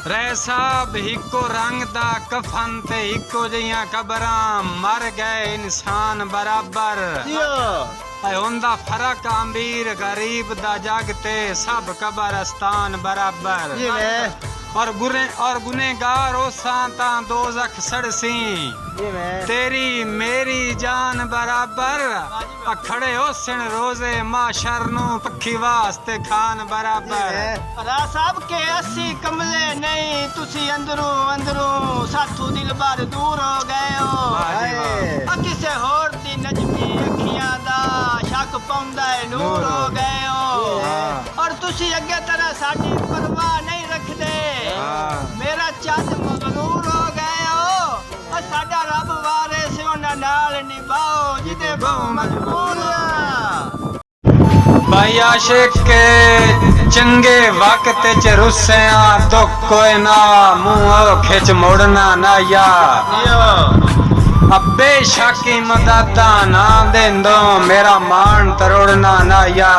रे साहब हिको रंग दा कफन ते हिको जियां कबरां मर गए इंसान बराबर हुंदा फर्क अमीर गरीब दा जग ते सब कब्रिस्तान बराबर और गुनेगार ओसां तां दोज़ख सड़सी तेरी मेरी जान बराबर खड़े होसन रोजे माशर नू पक्खी वास्ते खान बराबर रा साहब के अस्सी कमले नहीं तुसी अंदरों अंदरों साथू दिल बार दूर हो गए हो किसे होर दी नजमी अखियां दा शक पाउंदा है नूर हो गए हो और तुसी अगे तरह साडी परवाह नहीं रखदे मेरा चंद मगरूर हो गए हो और साडा रब वारे से उन्हां नाल निभाओ जिदे बहु मजबूर भाई आशिक के चंगे वक्त च रुस्सिया दुख कोई ना मुंह खिच मुड़ना ना या अबे शाकी मददा ना देंदो मेरा मान तरोड़ना ना या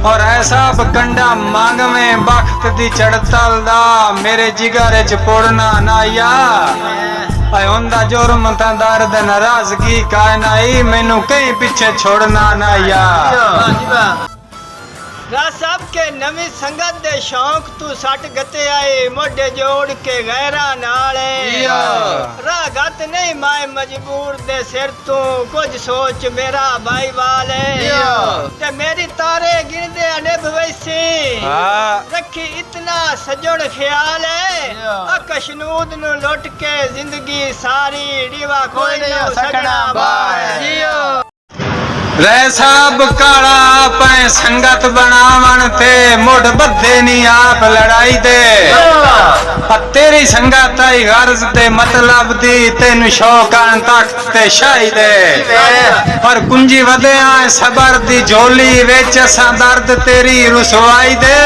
और ऐसा बकंडा मांग में बख्त दी चढ़तल दा मेरे जिगर च पोड़ना ना या हुंदा जुर्म ता दर्द नाराजगी कायनाई मैनू कहीं पीछे छोड़ना ना या रा साहब के नवी संगत दे शौक तू सट गते आए मोढे जोड़ के गैरा नाले रा गत नहीं माए मजबूर दे सिर तू कुछ सोच मेरा भाई वाले ते मेरी तारे गिनदे अनब वैसी रखी इतना सजण ख्याल है कशनूद नु लुट के जिंदगी सारी डीवा कोई नहीं सकना बाय रे साहब काला अपने संगत बनावन ते मुड़ बद्धे नहीं आप लड़ाई दे तेरी संगत आई गर्ज ते मतलब दी तेन शौकान तख्त ते शाही दे और कुंजी वदे आए सबर दी झोली विच असां दर्द तेरी रुसवाई दे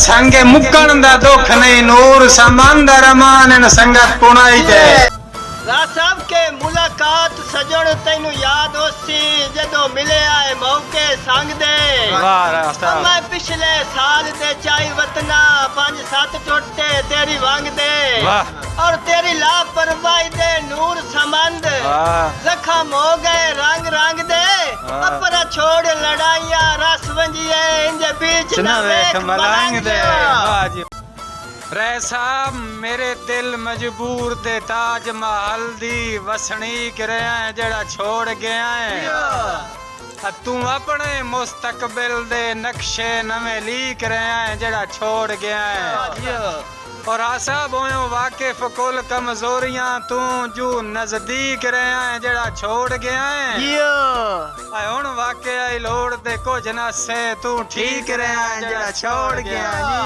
संगे मुक्कण दा दुख नहीं नूर समंदर मान संगत पुणाई दे रा साहब के मुलाकात सजण तैनू याद होसी जदों मिले आए मौके संग दे मैं पिछले साल दे चाई वतना 5-7 टोटे तेरी वांग दे और तेरी लापरवाही दे नूर समंद जख्म हो गए रंग रंग दे अपना छोड़ लड़ाइयां रस वंजिए इंजे बीच न वेख मलंग दे रे साहब मेरे दिल मजबूर दे ताज महल दी वसनीक रहा है जड़ा छोड़ गया है तू अपने मुस्तकबिल दे नक्शे नवे लीक रहा है जड़ा छोड़ गया है और आसा बोयो वाकिफ कुल कमजोरियां तू जो नजदीक रहा है जड़ा छोड़ गया है हुण वाकई लोड़ दे कुछ न से तू ठीक रहा है जड़ा छोड़ गया है।